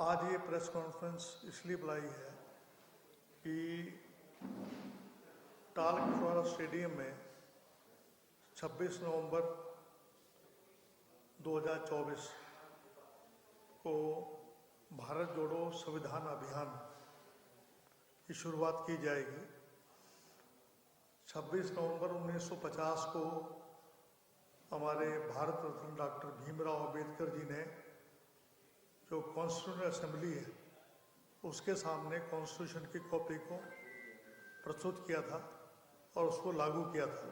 आज ये press conference इसलिए बुलाई है कि टाल कटवारा स्टेडियम में 26 नवंबर 2024 को भारत जोड़ो संविधान अभियान की शुरुआत की जाएगी। 26 नवंबर 1950 को हमारे भारत रत्न डॉक्टर भीमराव अंबेडकर जी ने जो कॉन्स्टिट्यूशनल असेंबली है उसके सामने कॉन्स्टिट्यूशन की कॉपी को प्रस्तुत किया था और उसको लागू किया था।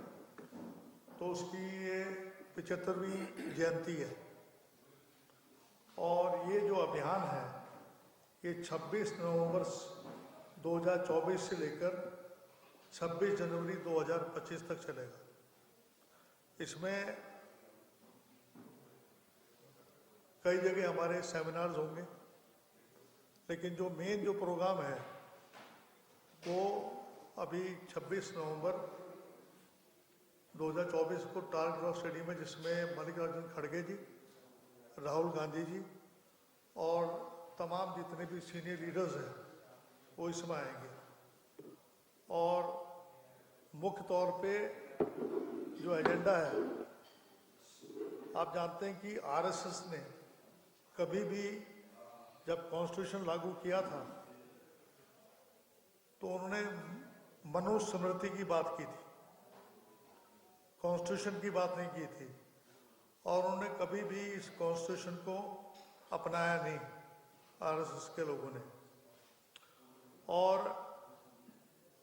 तो उसकी ये 75वीं जयंती है और ये जो अभियान है ये 26 नवंबर 2024 से लेकर 26 जनवरी 2025 तक चलेगा। इसमें कई जगह हमारे सेमिनार्स होंगे, लेकिन जो मेन जो प्रोग्राम है वो अभी 26 नवंबर 2024 को टाल कटवारा स्टेडियम में, जिसमें मल्लिकार्जुन खड़गे जी, राहुल गांधी जी और तमाम जितने भी सीनियर लीडर्स हैं वो इसमें आएंगे। और मुख्य तौर पे जो एजेंडा है, आप जानते हैं कि आरएसएस ने कभी भी जब कॉन्स्टिट्यूशन लागू किया था तो उन्होंने मनुस्मृति की बात की थी, कॉन्स्टिट्यूशन की बात नहीं की थी और उन्होंने कभी भी इस कॉन्स्टिट्यूशन को अपनाया नहीं आरएसएस के लोगों ने। और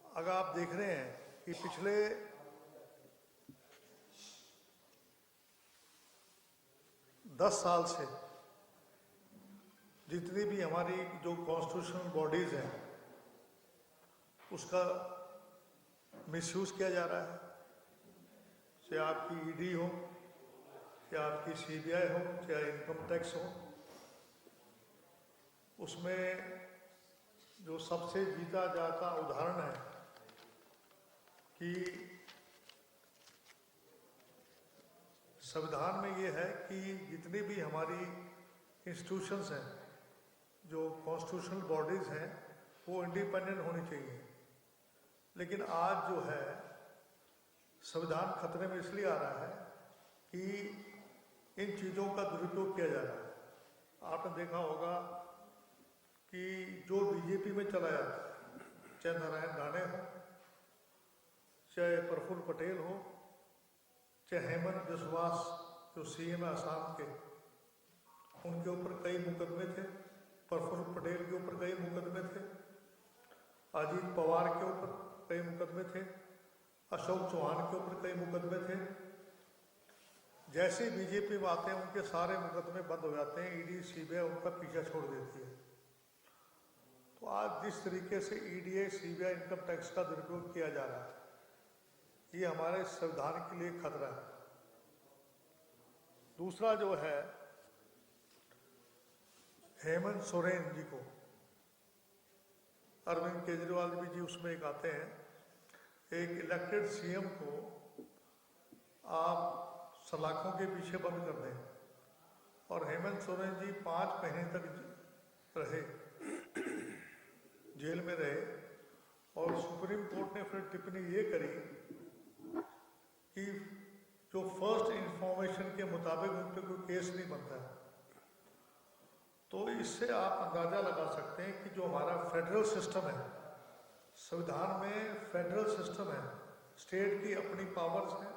अगर आप देख रहे हैं कि पिछले 10 साल से जितनी भी हमारी जो कॉन्स्टिट्यूशनल बॉडीज हैं उसका मिसयूज किया जा रहा है। चाहे आपकी ईडी हो, चाहे आपकी सीबीआई हो, चाहे इनकम टैक्स हो, उसमें जो सबसे जीता जाता उदाहरण है कि संविधान में ये है कि जितनी भी हमारी इंस्टीट्यूशंस हैं, जो कॉन्स्टिट्यूशनल बॉडीज हैं, वो इंडिपेंडेंट होनी चाहिए। लेकिन आज जो है संविधान खतरे में इसलिए आ रहा है कि इन चीज़ों का दुरुपयोग किया जा रहा है। आपने देखा होगा कि जो बीजेपी में चला जाता है, चाहे नारायण राणे हो, चाहे प्रफुल्ल पटेल हो, चाहे हेमंत बिस्वा जो सीएम है असम के, उनके ऊपर कई मुकदमे थे, प्रफुल्ल पटेल के ऊपर कई मुकदमे थे, अजीत पवार के ऊपर कई मुकदमे थे, अशोक चौहान के ऊपर कई मुकदमे थे। जैसे ही बीजेपी में आते हैं उनके सारे मुकदमे बंद हो जाते हैं, ईडी सीबीआई उनका पीछा छोड़ देती है। तो आज जिस तरीके से ईडी सीबीआई इनकम टैक्स का दुरुपयोग किया जा रहा है, ये हमारे संविधान के लिए खतरा है। दूसरा जो है, हेमंत सोरेन जी को अरविंद केजरीवाल जी उसमें एक आते हैं, एक इलेक्टेड सीएम को आप सलाखों के पीछे बंद कर दें। और हेमंत सोरेन जी 5 महीने तक रहे, जेल में रहे और सुप्रीम कोर्ट ने फिर टिप्पणी ये करी कि जो फर्स्ट इंफॉर्मेशन के मुताबिक उन पर कोई केस नहीं बनता है। तो इससे आप अंदाजा लगा सकते हैं कि जो हमारा फेडरल सिस्टम है, संविधान में फेडरल सिस्टम है, स्टेट की अपनी पावर्स हैं।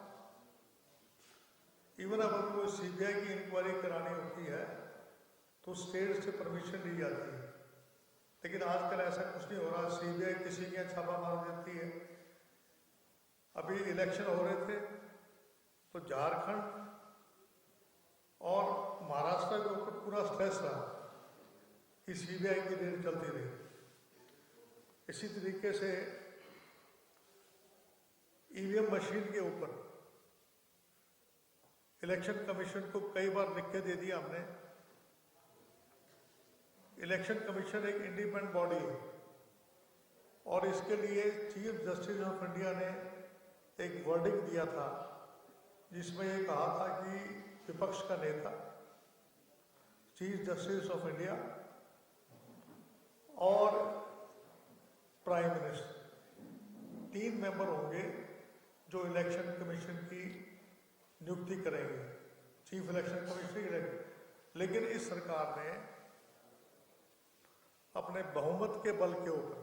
इवन अगर कोई सीबीआई की इंक्वायरी करानी होती है तो स्टेट से परमिशन ली जाती है, लेकिन आजकल ऐसा कुछ नहीं हो रहा। सीबीआई किसी के छापा मार देती है। अभी इलेक्शन हो रहे थे तो झारखंड और महाराष्ट्र के ऊपर पूरा स्ट्रेस रहा कि सीबीआई की रेड चलती रही। इसी तरीके से ईवीएम मशीन के ऊपर इलेक्शन कमीशन को कई बार लिख के दे दिया हमने। इलेक्शन कमीशन एक इंडिपेंडेंट बॉडी है और इसके लिए चीफ जस्टिस ऑफ इंडिया ने एक वर्डिक्ट दिया था जिसमें ये कहा था कि विपक्ष का नेता चीफ जस्टिस ऑफ इंडिया और प्राइम मिनिस्टर, 3 मेंबर होंगे जो इलेक्शन कमीशन की नियुक्ति करेंगे, चीफ इलेक्शन कमिश्नर। लेकिन इस सरकार ने अपने बहुमत के बल के ऊपर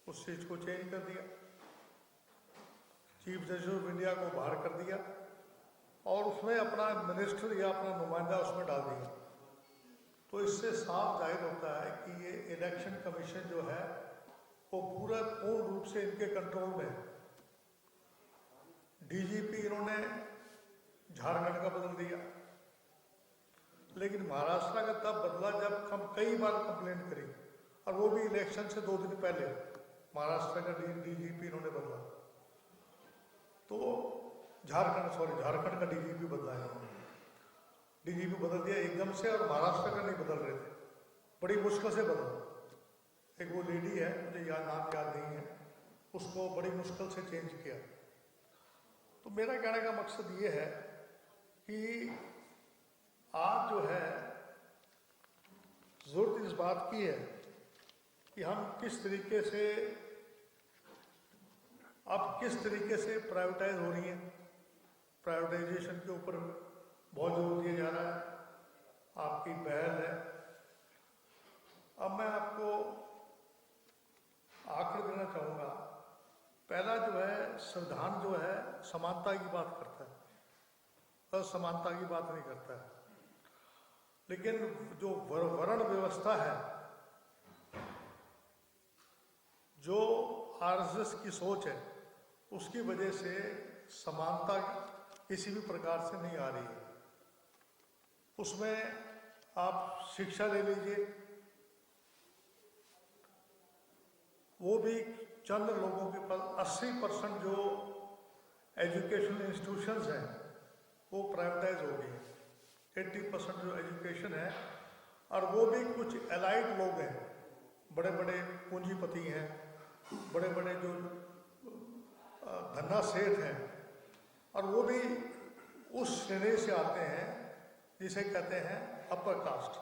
उस चीज को चेंज कर दिया, चीफ जस्टिस ऑफ इंडिया को बाहर कर दिया और उसमें अपना मिनिस्टर या अपना नुमाइंदा उसमें डाल दिया। तो इससे साफ जाहिर होता है कि ये इलेक्शन कमीशन जो है वो पूर्ण रूप से इनके कंट्रोल में है। डीजीपी इन्होंने झारखंड का बदल दिया, लेकिन महाराष्ट्र का तब बदला जब हम कई बार कंप्लेंट करी, और वो भी इलेक्शन से 2 दिन पहले महाराष्ट्र का डीजीपी इन्होंने बदला। तो झारखंड का डीजीपी बदला है इन्होंने, डीजीपी बदल दिया एकदम से, और महाराष्ट्र का नहीं बदल रहे थे, बड़ी मुश्किल से बदला। एक वो लेडी है, मुझे नाम याद नहीं है, उसको बड़ी मुश्किल से चेंज किया। तो मेरा कहने का मकसद ये है कि आज जो है जरूरत इस बात की है कि हम किस तरीके से प्राइवेटाइज हो रही है, प्राइवेटाइजेशन के ऊपर बहुत जोर दिया जा रहा है, आपकी पहल है। अब मैं आपको आंकड़े देना चाहूँगा। पहला जो है, संविधान जो है समानता की बात करता है, असमानता की बात नहीं करता है। लेकिन जो वर्ण व्यवस्था है, जो आरएसएस की सोच है, उसकी वजह से समानता किसी भी प्रकार से नहीं आ रही है। उसमें आप शिक्षा ले लीजिए, वो भी चंद लोगों के पास 80% जो एजुकेशनल इंस्टीट्यूशंस हैं वो प्राइवेटाइज हो गई है। 80% जो एजुकेशन है, और वो भी कुछ एलाइड लोग हैं, बड़े बड़े पूंजीपति हैं, बड़े बड़े जो धन्ना सेठ हैं, और वो भी उस श्रेणी से आते हैं जिसे कहते हैं अपर कास्ट।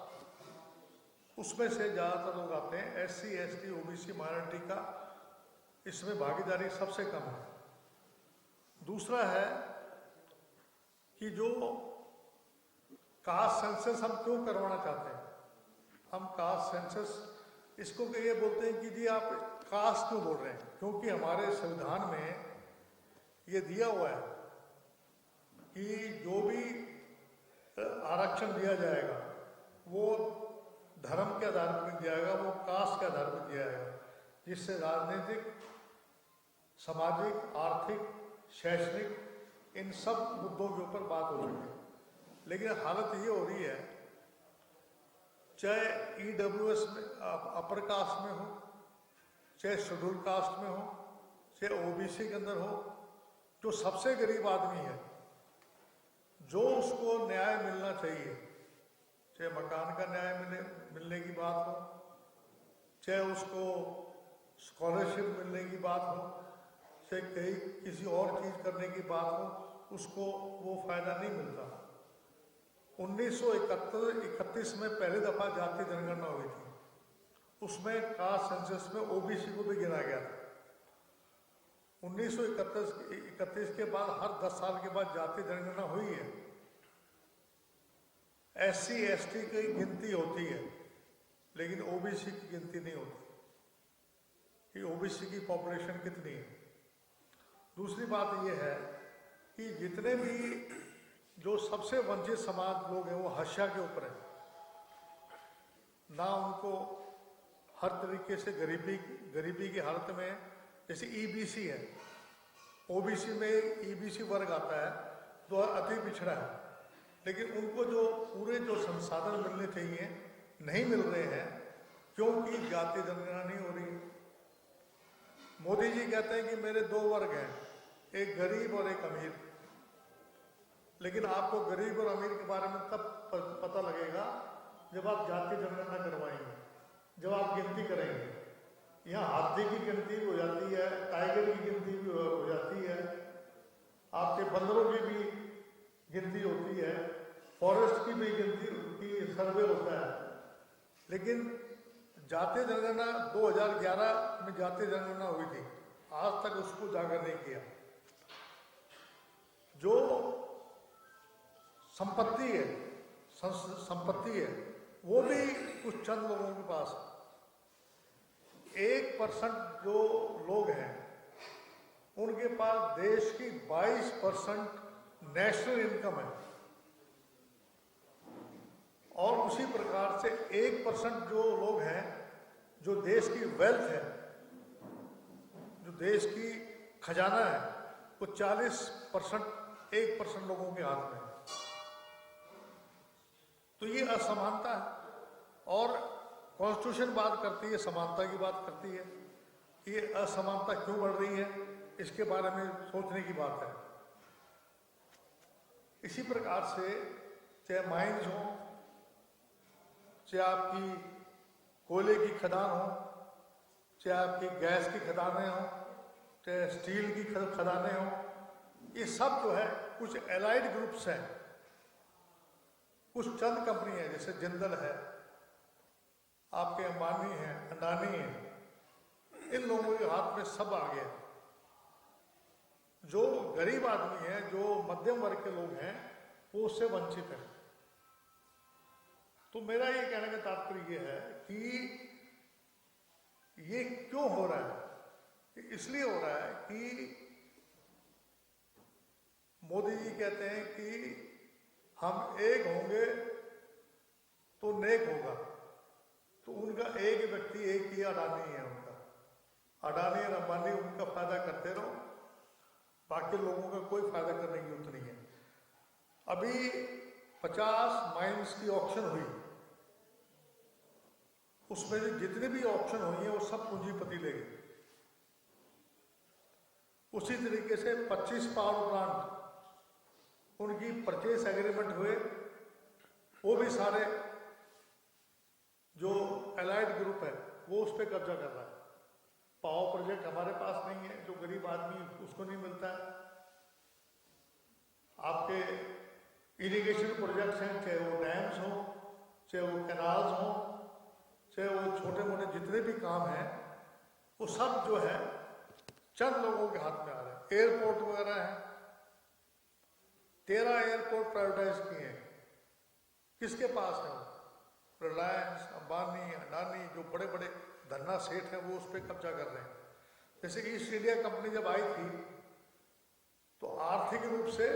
उसमें से ज़्यादातर लोग आते हैं, एससी, एसटी, ओबीसी, माइनॉरिटी का इसमें भागीदारी सबसे कम है। दूसरा है कि जो कास्ट सेंसस हम क्यों करवाना चाहते हैं, हम कास्ट सेंसस इसको ये बोलते हैं कि जी आप कास्ट क्यों बोल रहे हैं, क्योंकि हमारे संविधान में ये दिया हुआ है कि जो भी आरक्षण दिया जाएगा वो धर्म के आधार पर नहीं दिया जाएगा, वो कास्ट के आधार पर दिया जाएगा, जिससे राजनीतिक, सामाजिक, आर्थिक, शैक्षणिक इन सब मुद्दों के ऊपर बात हो सके। लेकिन हालत ये हो रही है, चाहे ईडब्ल्यूएस में अपर कास्ट में हो, चाहे शेड्यूल कास्ट में हो, चाहे ओबीसी के अंदर हो, जो सबसे गरीब आदमी है, जो उसको न्याय मिलना चाहिए, चाहे मकान का न्याय मिलने की बात हो, चाहे उसको स्कॉलरशिप मिलने की बात हो, चाहे कहीं किसी और चीज करने की बात हो, उसको वो फायदा नहीं मिलता। 1931 में पहली दफा जातीय जनगणना हुई थी, उसमें कास्ट सेंसस में ओबीसी को भी गिना गया था। 1931 के बाद हर 10 साल के बाद जातीय जनगणना हुई है। एससी, एसटी की गिनती होती है, लेकिन ओबीसी की गिनती नहीं होती कि ओबीसी की पॉपुलेशन कितनी है। दूसरी बात यह है कि जितने भी जो सबसे वंचित समाज लोग हैं वो हाशिया के ऊपर है, ना उनको हर तरीके से गरीबी की हालत में, जैसे ईबीसी है, ओबीसी में ईबीसी वर्ग आता है जो अति पिछड़ा है, लेकिन उनको जो पूरे जो संसाधन मिलने चाहिए नहीं मिल रहे हैं, क्योंकि जातीय जनगणना नहीं हो रही। मोदी जी कहते हैं कि मेरे 2 वर्ग हैं, एक गरीब और एक अमीर, लेकिन आपको गरीब और अमीर के बारे में तब पता लगेगा जब आप जातीय जनगणना करवाएंगे, जब आप गिनती करेंगे। यहाँ हाथी की गिनती भी हो जाती है, टाइगर की गिनती भी हो जाती है, आपके बंदरों की भी गिनती होती है, फॉरेस्ट की भी गिनती की सर्वे होता है, लेकिन जातीय जनगणना 2011 में जातीय जनगणना हुई थी, आज तक उसको उजागर नहीं किया। जो संपत्ति है, संपत्ति है, वो भी कुछ चंद लोगों के पास है। 1% जो लोग हैं उनके पास देश की 22% नेशनल इनकम है, और उसी प्रकार से 1% जो लोग हैं, जो देश की वेल्थ है, जो देश की खजाना है, वो 40% 1% लोगों के हाथ में है। तो ये असमानता है, और कॉन्स्टिट्यूशन बात करती है, समानता की बात करती है। ये असमानता क्यों बढ़ रही है, इसके बारे में सोचने की बात है। इसी प्रकार से चाहे माइंस हो, चाहे आपकी कोयले की खदान हो, चाहे आपकी गैस की खदानें हो, चाहे स्टील की खदानें हो, ये सब जो है कुछ एलाइड ग्रुप्स हैं, कुछ चंद कंपनी है, जैसे जिंदल है, आपके अंबानी है, अडानी है, इन लोगों के हाथ में सब आ गया। जो गरीब आदमी है, जो मध्यम वर्ग के लोग हैं, वो उससे वंचित है। तो मेरा ये कहने का तात्पर्य ये है कि ये क्यों हो रहा है। इसलिए हो रहा है कि मोदी जी कहते हैं कि हम एक होंगे तो नेक होगा। तो उनका एक व्यक्ति, एक ही अडानी है, उनका अडानी और अंबानी, उनका फायदा करते रहो, बाकी लोगों का कोई फायदा करने की जरूरत नहीं है। अभी 50 माइंस की ऑक्शन हुई, उसमें जितनी भी ऑप्शन हुई है वो सब पूंजीपति ले गए। उसी तरीके से 25 पावर प्लांट, उनकी परचेस एग्रीमेंट हुए, वो भी सारे जो एलाइड ग्रुप है वो उस पर कब्जा कर रहा है। पावर प्रोजेक्ट हमारे पास नहीं है, जो गरीब आदमी उसको नहीं मिलता है। आपके इरिगेशन प्रोजेक्ट्स हैं, चाहे वो डैम्स हो, चाहे वो कैनाल्स हो, चाहे वो छोटे मोटे जितने भी काम हैं, वो सब जो है चंद लोगों के हाथ में आ रहे हैं। एयरपोर्ट वगैरह है, 13 एयरपोर्ट प्राइवेटाइज किए हैं, किसके पास है? रिलायंस, अंबानी, अडानी, जो बड़े बड़े धन्ना सेठ हैं, वो उस पर कब्जा कर रहे हैं। जैसे ईस्ट इंडिया कंपनी जब आई थी तो आर्थिक रूप से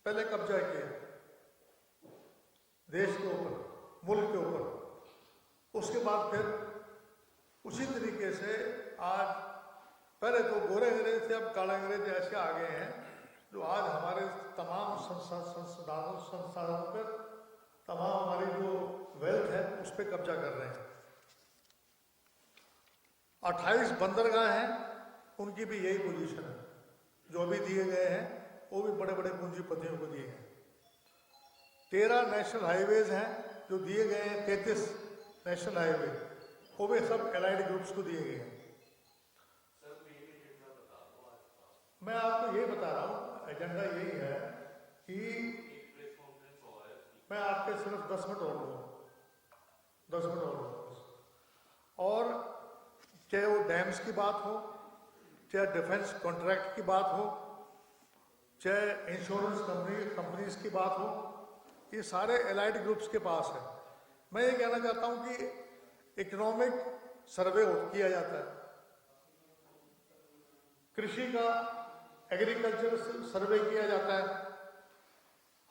पहले कब्जा किया देश के ऊपर, मुल्क के ऊपर, उसके बाद फिर उसी तरीके से आज, पहले तो गोरे अंग्रेज थे, अब काले अंग्रेज ऐसे आ गए हैं जो आज हमारे तमाम संसाधनों पर, तमाम हमारी जो वेल्थ है उस पर कब्जा कर रहे हैं। 28 बंदरगाह हैं, उनकी भी यही पोजीशन है। जो अभी दिए गए हैं वो भी बड़े बड़े पूंजीपतियों को दिए हैं। 13 नेशनल हाईवेज हैं जो दिए गए हैं, 33 नेशनल हाईवे, वो भी सब एलाइड ग्रुप्स को दिए गए हैं। मैं आपको ये बता रहा हूँ, एजेंडा यही है कि मैं आपके सिर्फ 10 मिनट और लूँगा, 10 मिनट और लूँगा। और चाहे वो डैम्स की बात हो, चाहे डिफेंस कॉन्ट्रैक्ट की बात हो, चाहे इंश्योरेंस कंपनीज की बात हो, ये सारे एलाइड ग्रुप्स के पास है। मैं ये कहना चाहता हूँ कि इकोनॉमिक सर्वे किया जाता है, कृषि का एग्रीकल्चर सर्वे किया जाता है,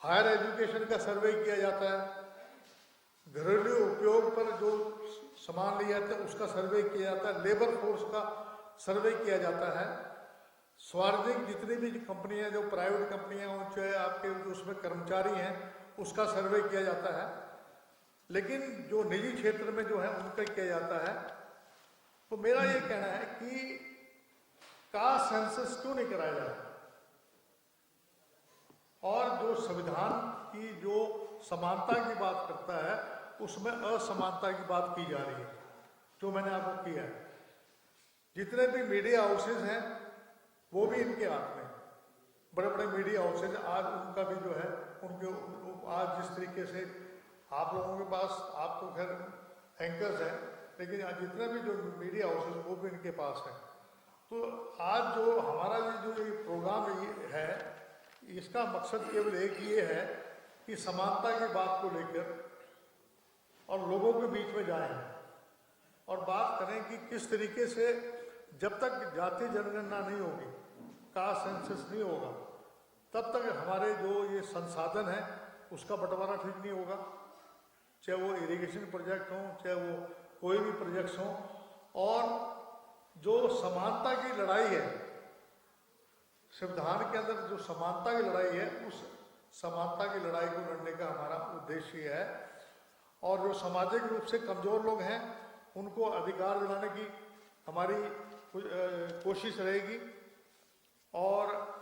हायर एजुकेशन का सर्वे किया जाता है, घरेलू उपयोग पर जो सामान लिए जाते हैं उसका सर्वे किया जाता है, लेबर फोर्स का सर्वे किया जाता है, सार्वजनिक जितनी भी कंपनियां, जो प्राइवेट कंपनियां हों, चाहे आपके जो उसमें कर्मचारी हैं, उसका सर्वे किया जाता है। लेकिन जो निजी क्षेत्र में जो है उनका किया जाता है। तो मेरा ये कहना है कि कास्ट सेंसस क्यों नहीं कराया जाता, और जो संविधान की जो समानता की बात करता है उसमें असमानता की बात की जा रही है, जो मैंने आपको किया है। जितने भी मीडिया हाउसेज हैं वो भी इनके हाथ में, बड़े बड़े मीडिया हाउसेज आज उनका भी जो है, उनके आज जिस तरीके से आप लोगों के पास, आप तो खैर एंकर्स हैं, लेकिन आज जितने भी जो मीडिया हाउसेस वो भी इनके पास है। तो आज जो हमारा ये प्रोग्राम है, इसका मकसद केवल एक ये है कि समानता की बात को लेकर और लोगों के बीच में जाएं और बात करें कि किस तरीके से जब तक जातीय जनगणना नहीं होगी, कास्ट सेंसस नहीं होगा, तब तक हमारे जो ये संसाधन है उसका बंटवारा ठीक नहीं होगा। चाहे वो इरिगेशन प्रोजेक्ट हो, चाहे वो कोई भी प्रोजेक्ट्स हो। और जो समानता की लड़ाई है, संविधान के अंदर जो समानता की लड़ाई है, उस समानता की लड़ाई को लड़ने का हमारा उद्देश्य है। और जो सामाजिक रूप से कमजोर लोग हैं उनको अधिकार दिलाने की हमारी कोशिश रहेगी। और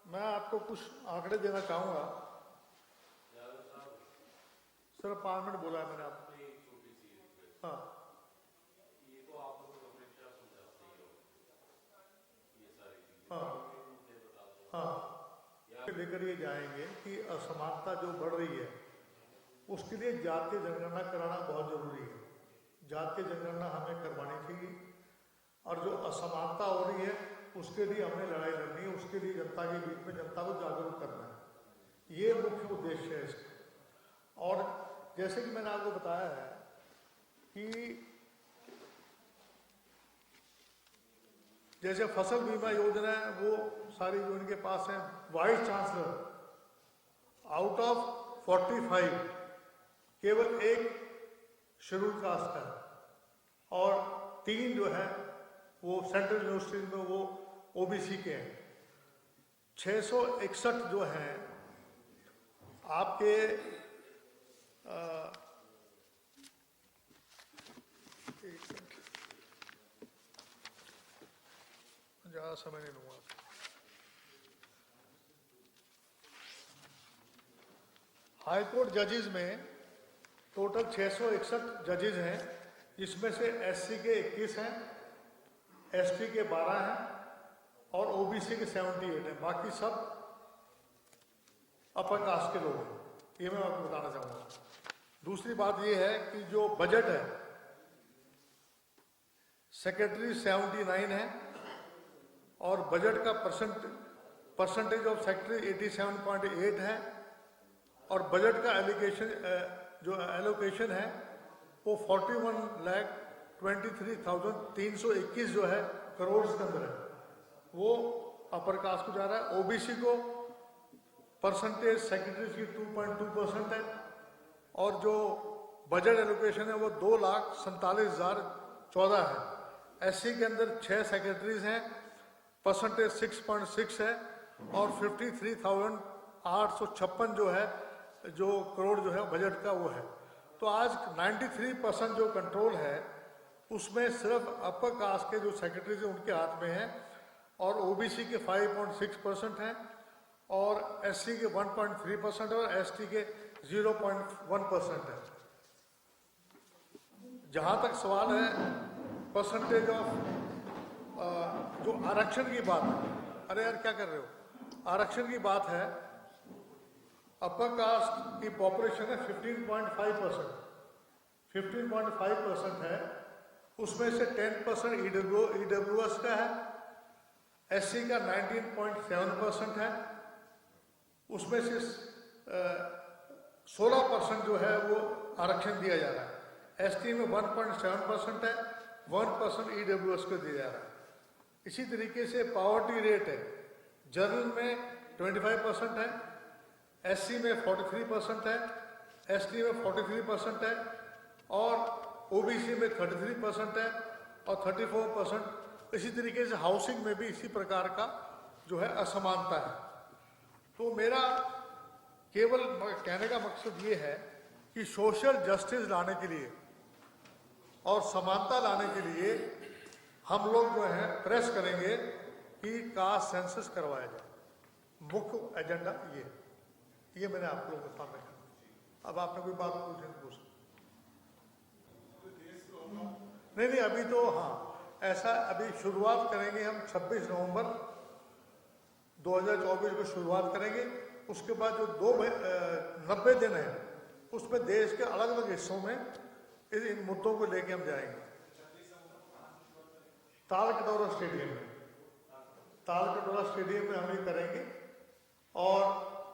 मैं आपको कुछ आंकड़े देना चाहूँगा। सर 5 मिनट बोला है मैंने आपको। हाँ हाँ हाँ, लेकर ये जाएंगे कि असमानता जो बढ़ रही है उसके लिए जातीय जनगणना कराना बहुत जरूरी है। जातीय जनगणना हमें करवानी चाहिए और जो असमानता हो रही है उसके लिए हमें लड़ाई लड़नी है, उसके लिए जनता के बीच में जनता को जागरूक करना है। ये मुख्य उद्देश्य है इसका। और जैसे कि मैंने आपको बताया है कि जैसे फसल बीमा योजना है, वो सारी जो इनके पास है, वाइस चांसलर आउट ऑफ 45 केवल एक शेड्यूल कास्ट का है और 3 जो है वो सेंट्रल यूनिवर्सिटी में वो ओबीसी के हैं। 661 जो हैं आपके ज़्यादा समय नहीं लूँगा। हाई कोर्ट जजेस में टोटल 661 जजेस हैं, जिसमें से एससी के 21 हैं, एसटी के 12 हैं और ओबीसी के 78 हैं। बाकी सब अपर कास्ट के लोग हैं। ये मैं आपको बताना चाहूँगा। दूसरी बात ये है कि जो बजट है, सेक्रेटरी 79 है और बजट का परसेंटेज ऑफ सेक्रेटरी 87.8 है और बजट का एलोकेशन है वो 41,23,321 जो है करोड़ के अंदर है, वो अपर कास्ट को जा रहा है। ओबीसी को परसेंटेज सेक्रेटरीज की 2.2% है और जो बजट एलोकेशन है वो 2,47,014 है। एससी के अंदर 6 सेक्रेटरीज हैं, परसेंटेज 6.6 है और 53,856 जो है जो करोड़ जो है बजट का वो है। तो आज 93% जो कंट्रोल है उसमें सिर्फ अपर कास्ट के जो सेक्रेटरीज हैं उनके हाथ में है और ओबीसी के 5.6% हैं और एससी के 1.3% और एसटी के 0.1% है। जहां तक सवाल है परसेंटेज ऑफ जो आरक्षण की बात है, अरे यार क्या कर रहे हो, आरक्षण की बात है, अपर कास्ट की पॉपुलेशन है 15.5% है, उसमें से 10% ईडब्ल्यूएस का है, एससी का 19.7% है, उसमें से 16% जो है वो आरक्षण दिया जा रहा है। एसटी में 1.7% है, 1% ईडब्ल्यूएस को दिया जा रहा है। इसी तरीके से पॉवर्टी रेट है, जनरल में 25% है, एससी में 43% है, एसटी में 43% है और ओबीसी में 33% है और 34%। इसी तरीके से हाउसिंग में भी इसी प्रकार का जो है असमानता है। तो मेरा केवल कहने का मकसद ये है कि सोशल जस्टिस लाने के लिए और समानता लाने के लिए हम लोग जो है प्रेस करेंगे कि कास्ट सेंसस करवाया जाए। मुख्य एजेंडा ये मैंने आप लोगों के सामने कहा। अब आपने कोई बात पूछे तो पूछ। नहीं अभी तो हाँ ऐसा अभी शुरुआत करेंगे हम 26 नवंबर 2024 को शुरुआत करेंगे। उसके बाद जो 90 दिन है उसमें देश के अलग अलग हिस्सों में इन मुद्दों को लेके हम जाएंगे ताल कटोरा स्टेडियम में। ताल कटोरा स्टेडियम में हम ये करेंगे और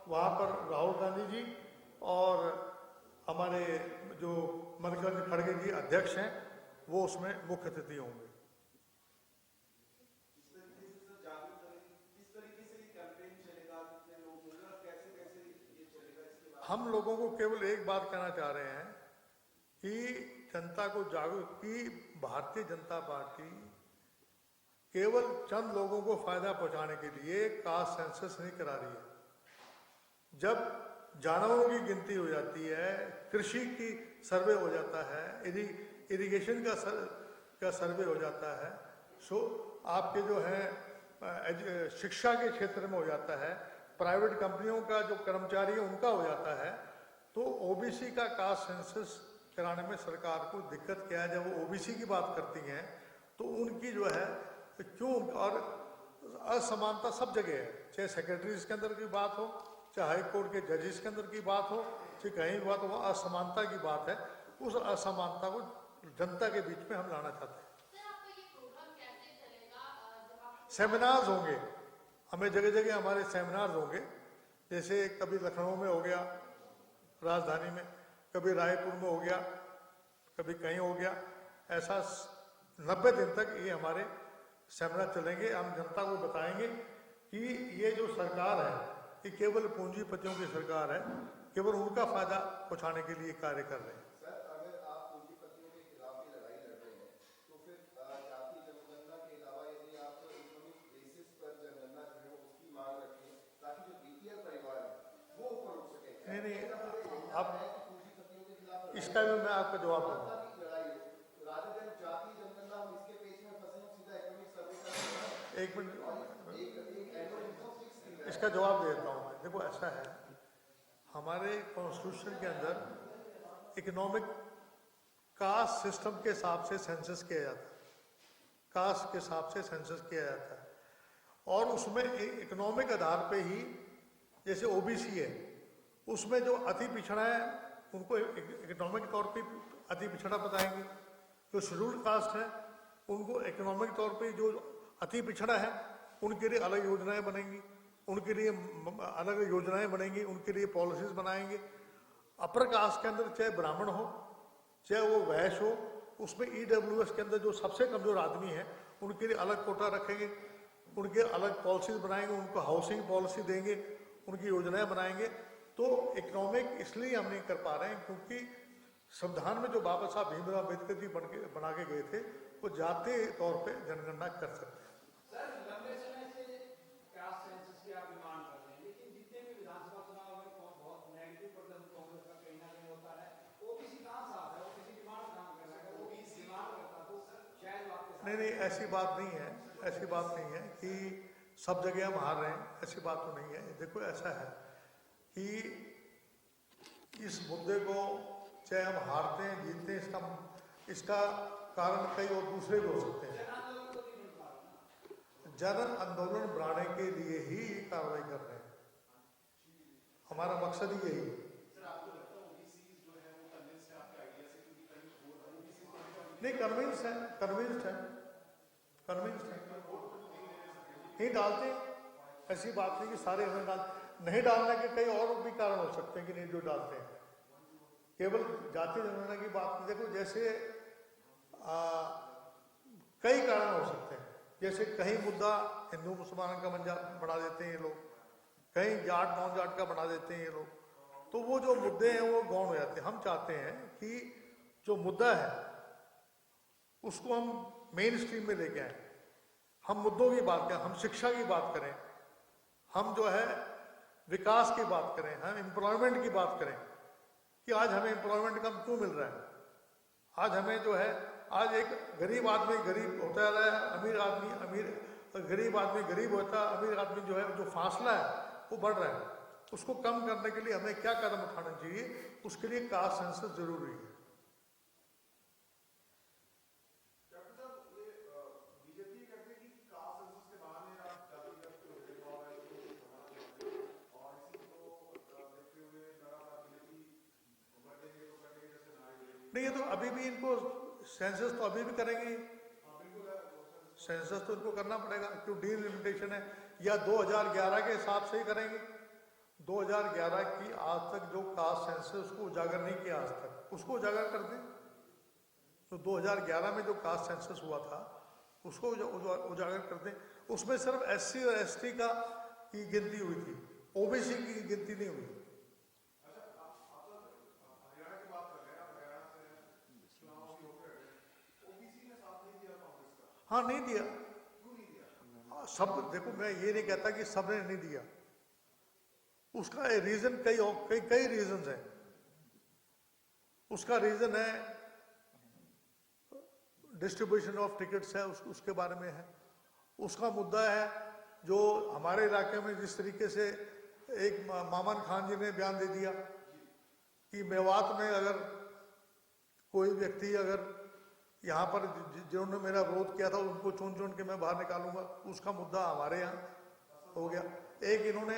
वहाँ पर राहुल गांधी जी और हमारे जो मल्लिकार्जुन खड़गे जी अध्यक्ष हैं वो उसमें मुख्य अतिथि होंगे। हम लोगों को केवल एक बात कहना चाह रहे हैं कि जनता को जागरूक कि भारतीय जनता पार्टी केवल चंद लोगों को फायदा पहुंचाने के लिए कास्ट सेंसस नहीं करा रही है। जब जानवरों की गिनती हो जाती है, कृषि की सर्वे हो जाता है, इरिगेशन का सर्वे हो जाता है, सो आपके जो है शिक्षा के क्षेत्र में हो जाता है, प्राइवेट कंपनियों का जो कर्मचारी है उनका हो जाता है, तो ओबीसी का कास्ट सेंसस कराने में सरकार को दिक्कत क्या है? जब वो ओबीसी की बात करती हैं तो उनकी जो है क्यों, और असमानता सब जगह है, चाहे सेक्रेटरीज के अंदर की बात हो, चाहे हाई कोर्ट के जजेस के अंदर की बात हो, चाहे कहीं भी बात हो, असमानता की बात है। उस असमानता को जनता के बीच में हम लाना चाहते हैं। सेमिनार्स होंगे, हमें जगह जगह हमारे सेमिनार्स होंगे, जैसे कभी लखनऊ में हो गया राजधानी में, कभी रायपुर में हो गया, कभी कहीं हो गया, ऐसा 90 दिन तक ये हमारे सेमिनार चलेंगे। हम जनता को बताएंगे कि ये जो सरकार है ये केवल पूंजीपतियों की सरकार है, केवल उनका फायदा पहुंचाने के लिए कार्य कर रहे हैं। सर, अगर आप पूंजीपतियों के खिलाफ ये लड़ाई लड़ रहे हैं तो फिर जाति जनगणना के अलावा यदि आप इकोनॉमिक बेसिस पर जनगणना जो है उसकी मांग रखें ताकि जो बीपीएल परिवार है वो ऊपर उठ सके। नहीं, अब पूंजीपतियों के खिलाफ इसका भी मैं आपका जवाब दूंगा। एक मिनट, इसका जवाब दे देता हूँ मैं। देखो ऐसा है, हमारे कॉन्स्टिट्यूशन के अंदर इकोनॉमिक कास्ट सिस्टम के हिसाब से सेंसस किया जाता है, कास्ट के हिसाब से सेंसस किया जाता है, और उसमें इकोनॉमिक आधार पे ही, जैसे ओबीसी है उसमें जो अति पिछड़ा है उनको इकोनॉमिक तौर पे अति पिछड़ा बताएंगे, जो शेड्यूल्ड कास्ट है उनको इकोनॉमिक तौर पे जो अति पिछड़ा है उनके लिए अलग योजनाएं बनेंगी, उनके लिए अलग योजनाएं बनेंगी, उनके लिए पॉलिसीज बनाएंगे। अपर कास्ट के अंदर चाहे ब्राह्मण हो चाहे वो वैश्य हो, उसमें ईडब्ल्यूएस के अंदर जो सबसे कमजोर आदमी है उनके लिए अलग कोटा रखेंगे, उनके अलग पॉलिसीज बनाएंगे, उनको हाउसिंग पॉलिसी देंगे, उनकी योजनाएं बनाएंगे। तो इकोनॉमिक इसलिए हम नहीं कर पा रहे हैं क्योंकि संविधान में जो बाबा साहब भीमराव अम्बेडकर जी बना के गए थे वो जातीय तौर पे जनगणना कर सकते हैं। सर, लंबे समय से कास्ट सेंसस की आप डिमांड कर रहे हैं, लेकिन जितने भी विधानसभा चुनाव में बहुत नेगेटिव प्रदर्शन कांग्रेस का कहीं ना कहीं होता है, ओबीसी कहाँ साथ है, ओबीसी डिमांड कहाँ कर रहा है? अगर ओबीसी डिमांड करता तो शायद आपके साथ नहीं, ऐसी बात नहीं है, ऐसी बात नहीं है कि सब जगह हम हार रहे हैं, ऐसी बात तो नहीं है। देखो ऐसा है कि इस मुद्दे को चाहे हम हारते हैं जीतते हैं, इसका कारण कई और दूसरे भी हो सकते हैं। जन आंदोलन बढ़ाने के लिए ही ये कार्रवाई कर रहे हैं, हमारा मकसद ही यही है। नहीं, कन्विंस है, नहीं डालते, ऐसी बात नहीं कि सारे हमें नहीं डालने के कई और भी कारण हो सकते हैं कि नहीं जो डालते हैं, केवल जाति जनगणना की बात नहीं। देखो जैसे कई कारण हो सकते हैं, जैसे कहीं मुद्दा हिंदू मुसलमान का बना देते हैं ये लोग, कहीं जाट नॉन जाट का बना देते हैं ये लोग, तो वो जो मुद्दे हैं वो गौण हो जाते हैं। हम चाहते हैं कि जो मुद्दा है उसको हम मेन स्ट्रीम में लेके आए, हम मुद्दों की बात करें, हम शिक्षा की बात करें, हम जो है विकास की बात करें, हम एम्प्लॉयमेंट की बात करें कि आज हमें एम्प्लॉयमेंट कम क्यों मिल रहा है। आज हमें जो है, आज एक गरीब आदमी गरीब होता जा रहा है, अमीर आदमी अमीर, गरीब आदमी गरीब होता है, अमीर आदमी जो है जो फासला है वो बढ़ रहा है। उसको कम करने के लिए हमें क्या कदम उठाना चाहिए, उसके लिए कास्ट सेंसस जरूरी है। नहीं, ये तो अभी भी इनको सेंसस तो अभी भी करेंगे, सेंसस तो इनको करना पड़ेगा, क्यों डीलिमिटेशन है, या 2011 के हिसाब से ही करेंगे। 2011 की आज तक जो कास्ट सेंसस उसको उजागर नहीं किया आज तक, उसको उजागर कर दें। तो 2011 में जो कास्ट सेंसस हुआ था उसको उजागर कर दें। उसमें सिर्फ SC और ST की गिनती हुई थी, OBC की गिनती नहीं हुई। हाँ, नहीं दिया। सब देखो, मैं ये नहीं कहता कि सबने नहीं दिया, उसका रीजन कई रीजन है। उसका रीजन है डिस्ट्रीब्यूशन ऑफ टिकट्स है, उसके बारे में है। उसका मुद्दा है जो हमारे इलाके में जिस तरीके से एक मामन खान जी ने बयान दे दिया कि मेवात में अगर कोई व्यक्ति अगर यहाँ पर जिन्होंने मेरा विरोध किया था उनको चुन चुन के मैं बाहर निकालूंगा, उसका मुद्दा हमारे यहाँ हो गया। एक इन्होंने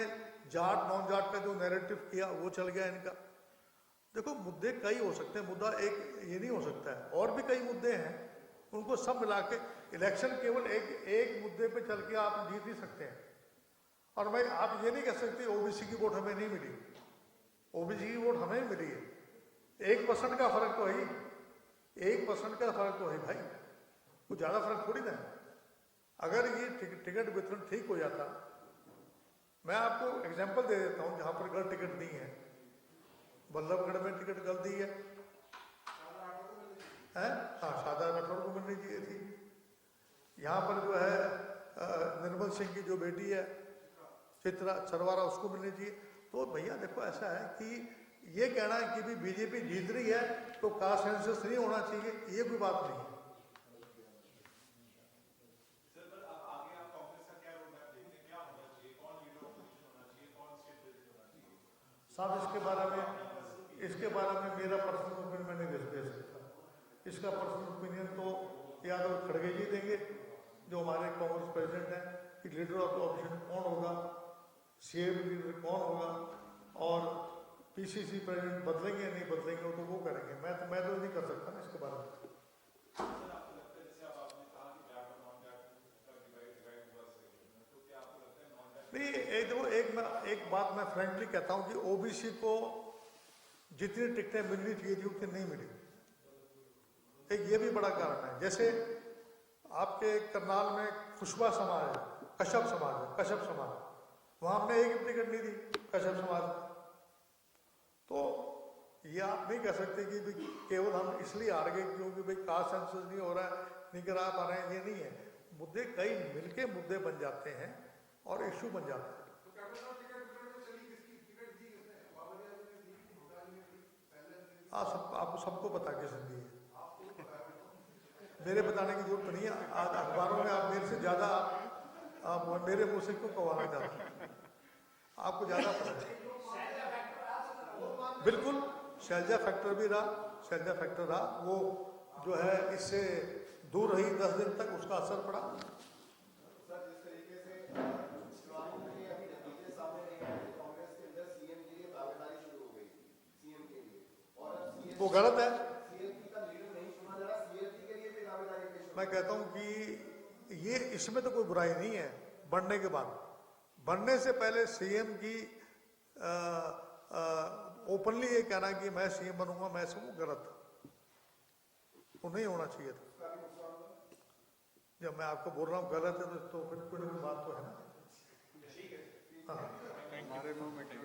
जाट नॉन जाट का जो नैरेटिव किया वो चल गया इनका। देखो, मुद्दे कई हो सकते हैं, मुद्दा एक ये नहीं हो सकता है, और भी कई मुद्दे हैं, उनको सब मिला के इलेक्शन केवल एक मुद्दे पे चल के आप जीत नहीं सकते हैं। और मैं आप ये नहीं कह सकते OBC की वोट हमें नहीं मिली, OBC की वोट हमें मिली है। 1% का फर्क तो है, 1% का फर्क तो है भाई, कुछ ज्यादा फर्क थोड़ी ना है। अगर ये टिकट वितरण ठीक हो जाता, मैं आपको एग्जांपल दे देता हूं, जहां पर गलत टिकट नहीं है, बल्लभगढ़ में टिकट गलती है, हाँ, शादा राठौर को मिलनी चाहिए थी। यहाँ पर जो है निर्मल सिंह की जो बेटी है चित्रा चरवारा, उसको मिलनी चाहिए। तो भैया देखो, ऐसा है कि ये कहना है कि भी बीजेपी जीत रही है तो कास्ट सेंसस नहीं होना चाहिए, ये कोई बात नहीं है। साहब, इसके बारे में मेरा पर्सनल ओपिनियन मैं नहीं दे सकता। इसका पर्सनल ओपिनियन तो यादव खड़गे जी देंगे, जो हमारे कांग्रेस प्रेसिडेंट हैं, कि लीडर ऑफ द ऑपोजिशन कौन होगा, CM लीडर कौन होगा, और PCC प्रेसिडेंट बदलेंगे या नहीं बदलेंगे, तो वो करेंगे। मैं तो नहीं कर सकता ना इसके बारे में। नहीं, एक बात मैं फ्रेंकली कहता हूं कि OBC को जितनी टिकटें मिलनी चाहिए थी उतनी नहीं मिली। एक ये भी बड़ा कारण है। जैसे आपके करनाल में खुशबा समाज है, कश्यप समाज, वहां हमने एक भी टिकट नहीं दी कश्यप समाज। तो ये आप नहीं कह सकते कि केवल हम इसलिए हार गए क्योंकि भाई कास्ट सेंसस नहीं हो रहा है, नहीं करा पा रहे हैं, ये नहीं है। मुद्दे कई मिलके मुद्दे बन जाते हैं और इश्यू बन जाता है। आपको सबको पता किसने दी है, मेरे बताने की जरूरत नहीं है। आज अखबारों में आप मेरे से ज्यादा, आप मेरे मुंह से क्यों कवाना चाहते हैं, आपको ज्यादा पता है। बिल्कुल, शैलजा फैक्टर रहा, वो जो है इससे दूर रही 10 दिन तक, उसका असर पड़ा। वो गलत है। मैं कहता हूं कि ये इसमें तो कोई बुराई नहीं है। बनने के बाद, बनने से पहले CM की ओपनली ये कहना कि मैं CM बनूंगा, मैं सब गलत, वो नहीं होना चाहिए था। जब मैं आपको बोल रहा हूँ गलत है तो फिर कोई बात तो है ना। हाँ,